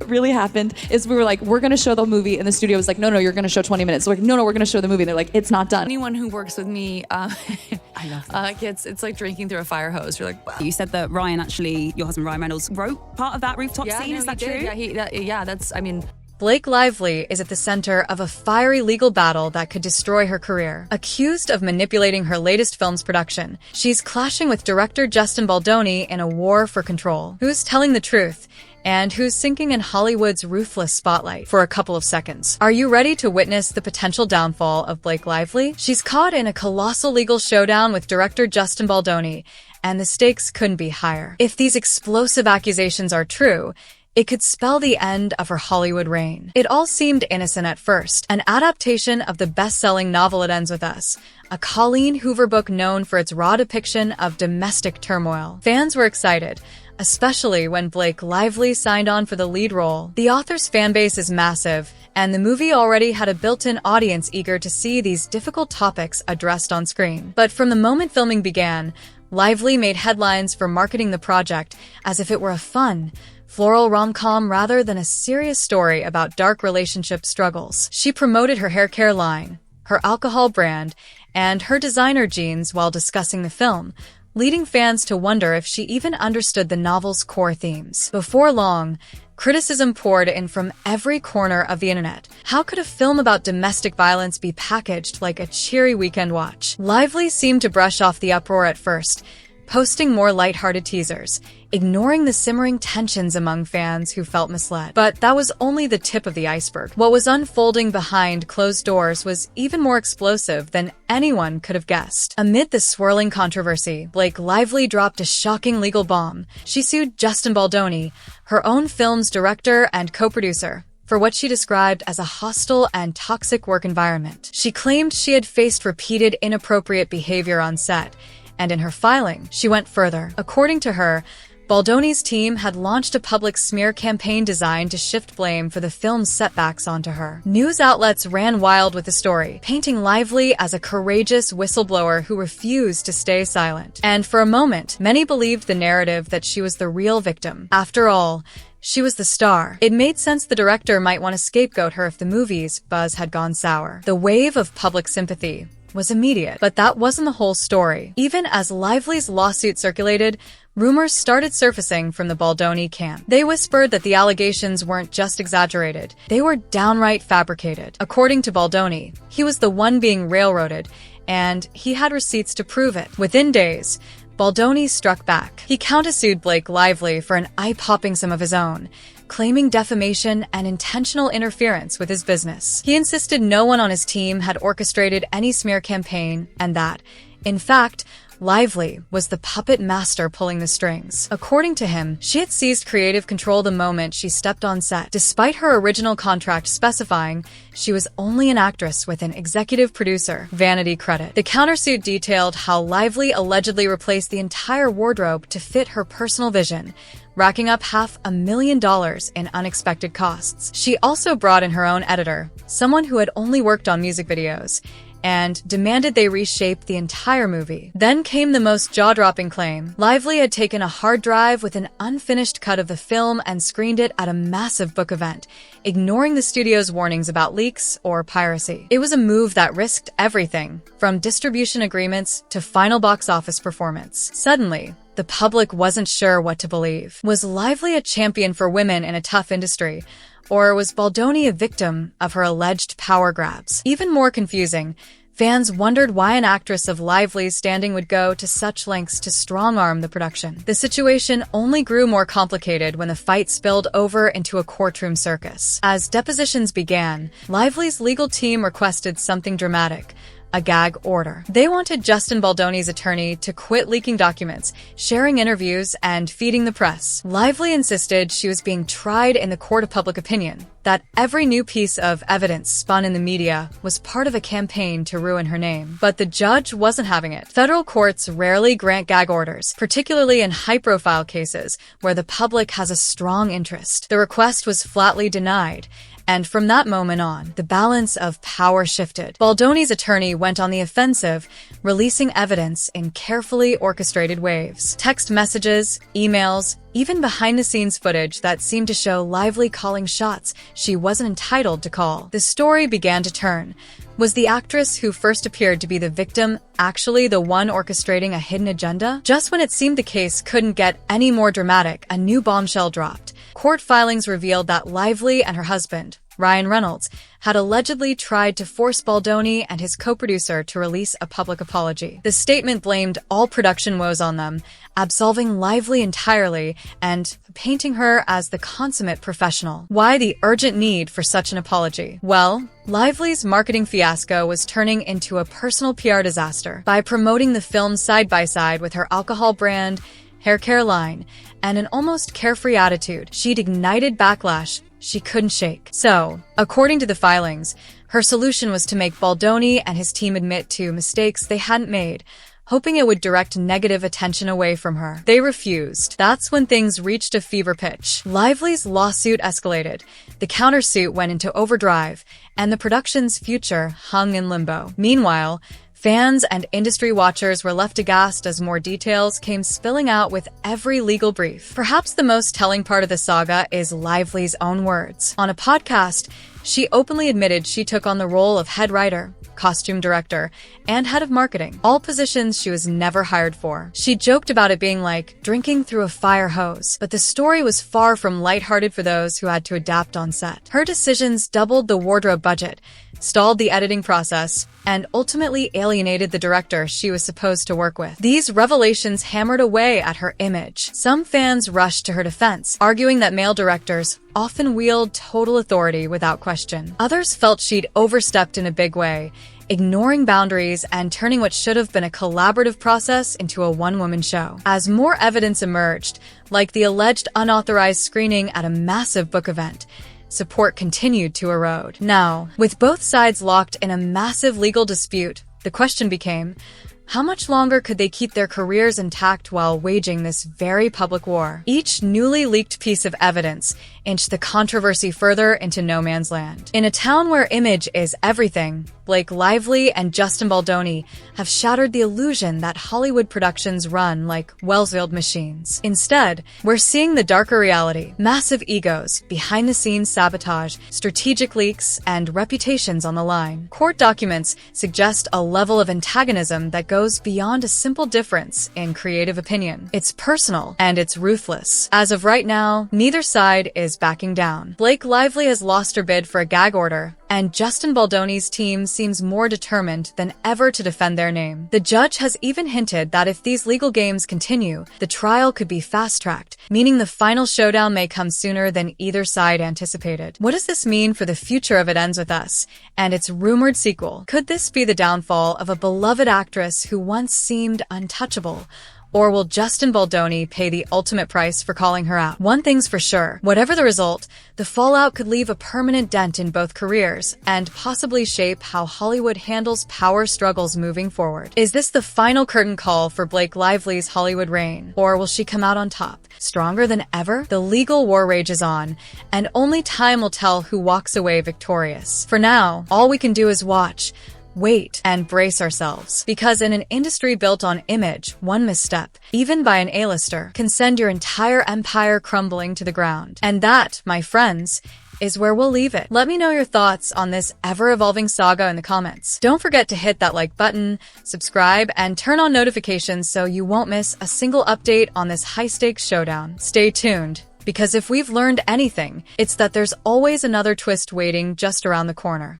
what really happened is we were like, we're going to show the movie, and the studio was like, no, you're going to show 20 minutes. So we're like, no, we're going to show the movie. And they're like, it's not done. Anyone who works with me, I love that. it's like drinking through a fire hose. You're like, wow. You said that Ryan, actually, your husband Ryan Reynolds, wrote part of that rooftop scene. Is that true? Yeah, that's, I mean... Blake Lively is at the center of a fiery legal battle that could destroy her career. Accused of manipulating her latest film's production, she's clashing with director Justin Baldoni in a war for control. Who's telling the truth? And who's sinking in Hollywood's ruthless spotlight for a couple of seconds? Are you ready to witness the potential downfall of Blake Lively? She's caught in a colossal legal showdown with director Justin Baldoni, and the stakes couldn't be higher. If these explosive accusations are true, it could spell the end of her Hollywood reign. It all seemed innocent at first, an adaptation of the best-selling novel It Ends With Us, a Colleen Hoover book known for its raw depiction of domestic turmoil. Fans were excited, especially when Blake Lively signed on for the lead role. The author's fanbase is massive, and the movie already had a built-in audience eager to see these difficult topics addressed on screen. But from the moment filming began, Lively made headlines for marketing the project as if it were a fun, floral rom-com rather than a serious story about dark relationship struggles. She promoted her hair care line, her alcohol brand, and her designer jeans while discussing the film, leading fans to wonder if she even understood the novel's core themes. Before long, criticism poured in from every corner of the internet. How could a film about domestic violence be packaged like a cheery weekend watch? Lively seemed to brush off the uproar at first, posting more lighthearted teasers, ignoring the simmering tensions among fans who felt misled. But that was only the tip of the iceberg. What was unfolding behind closed doors was even more explosive than anyone could have guessed. Amid the swirling controversy, Blake Lively dropped a shocking legal bomb. She sued Justin Baldoni, her own film's director and co-producer, for what she described as a hostile and toxic work environment. She claimed she had faced repeated inappropriate behavior on set, and in her filing, she went further. According to her, Baldoni's team had launched a public smear campaign designed to shift blame for the film's setbacks onto her. News outlets ran wild with the story, painting Lively as a courageous whistleblower who refused to stay silent. And for a moment, many believed the narrative that she was the real victim. After all, she was the star. It made sense the director might want to scapegoat her if the movie's buzz had gone sour. The wave of public sympathy was immediate, but that wasn't the whole story. Even as Lively's lawsuit circulated, rumors started surfacing from the Baldoni camp. They whispered that the allegations weren't just exaggerated, they were downright fabricated. According to Baldoni, he was the one being railroaded, and he had receipts to prove it. Within days, Baldoni struck back. He countersued Blake Lively for an eye-popping sum of his own, claiming defamation and intentional interference with his business. He insisted no one on his team had orchestrated any smear campaign and that, in fact, Lively was the puppet master pulling the strings. According to him, she had seized creative control the moment she stepped on set, despite her original contract specifying she was only an actress with an executive producer vanity credit. The countersuit detailed how Lively allegedly replaced the entire wardrobe to fit her personal vision, racking up $500,000 in unexpected costs. She also brought in her own editor, someone who had only worked on music videos, and demanded they reshape the entire movie. Then came the most jaw-dropping claim. Lively had taken a hard drive with an unfinished cut of the film and screened it at a massive book event, ignoring the studio's warnings about leaks or piracy. It was a move that risked everything, from distribution agreements to final box office performance. Suddenly, the public wasn't sure what to believe. Was Lively a champion for women in a tough industry? Or was Baldoni a victim of her alleged power grabs? Even more confusing, fans wondered why an actress of Lively's standing would go to such lengths to strong-arm the production. The situation only grew more complicated when the fight spilled over into a courtroom circus. As depositions began, Lively's legal team requested something dramatic: a gag order. They wanted Justin Baldoni's attorney to quit leaking documents, sharing interviews, and feeding the press. Lively insisted she was being tried in the court of public opinion, that every new piece of evidence spun in the media was part of a campaign to ruin her name. But the judge wasn't having it. Federal courts rarely grant gag orders, particularly in high-profile cases where the public has a strong interest. The request was flatly denied, And from that moment on, the balance of power shifted. Baldoni's attorney went on the offensive, releasing evidence in carefully orchestrated waves. Text messages, emails, even behind-the-scenes footage that seemed to show Lively calling shots she wasn't entitled to call. The story began to turn. Was the actress who first appeared to be the victim actually the one orchestrating a hidden agenda? Just when it seemed the case couldn't get any more dramatic, a new bombshell dropped. Court filings revealed that Lively and her husband, Ryan Reynolds, had allegedly tried to force Baldoni and his co-producer to release a public apology. The statement blamed all production woes on them, absolving Lively entirely and painting her as the consummate professional. Why the urgent need for such an apology? Well, Lively's marketing fiasco was turning into a personal PR disaster. By promoting the film side by side with her alcohol brand, hair care line, and an almost carefree attitude, she'd ignited backlash she couldn't shake. So, according to the filings, her solution was to make Baldoni and his team admit to mistakes they hadn't made, hoping it would direct negative attention away from her. They refused. That's when things reached a fever pitch. Lively's lawsuit escalated. The countersuit went into overdrive, and the production's future hung in limbo. Meanwhile, fans and industry watchers were left aghast as more details came spilling out with every legal brief. Perhaps the most telling part of the saga is Lively's own words. On a podcast, she openly admitted she took on the role of head writer, costume director, and head of marketing, all positions she was never hired for. She joked about it being like drinking through a fire hose, but the story was far from lighthearted for those who had to adapt on set. Her decisions doubled the wardrobe budget, stalled the editing process, and ultimately alienated the director she was supposed to work with. These revelations hammered away at her image. Some fans rushed to her defense, arguing that male directors often wield total authority without question. Others felt she'd overstepped in a big way, ignoring boundaries and turning what should have been a collaborative process into a one-woman show. As more evidence emerged, like the alleged unauthorized screening at a massive book event, support continued to erode. Now, with both sides locked in a massive legal dispute, the question became, how much longer could they keep their careers intact while waging this very public war? Each newly leaked piece of evidence inched the controversy further into no man's land. In a town where image is everything, Blake Lively and Justin Baldoni have shattered the illusion that Hollywood productions run like well-oiled machines. Instead, we're seeing the darker reality: massive egos, behind-the-scenes sabotage, strategic leaks, and reputations on the line. Court documents suggest a level of antagonism that goes beyond a simple difference in creative opinion. It's personal, and it's ruthless. As of right now, neither side is backing down. Blake Lively has lost her bid for a gag order, and Justin Baldoni's team seems more determined than ever to defend their name. The judge has even hinted that if these legal games continue, the trial could be fast-tracked, meaning the final showdown may come sooner than either side anticipated. What does this mean for the future of It Ends With Us and its rumored sequel? Could this be the downfall of a beloved actress who once seemed untouchable? Or will Justin Baldoni pay the ultimate price for calling her out? One thing's for sure, whatever the result, the fallout could leave a permanent dent in both careers and possibly shape how Hollywood handles power struggles moving forward. Is this the final curtain call for Blake Lively's Hollywood reign? Or will she come out on top, stronger than ever? The legal war rages on, and only time will tell who walks away victorious. For now, all we can do is watch, wait, and brace ourselves. Because in an industry built on image, one misstep, even by an A-lister, can send your entire empire crumbling to the ground. And that, my friends, is where we'll leave it. Let me know your thoughts on this ever-evolving saga in the comments. Don't forget to hit that like button, subscribe, and turn on notifications so you won't miss a single update on this high-stakes showdown. Stay tuned, because if we've learned anything, it's that there's always another twist waiting just around the corner.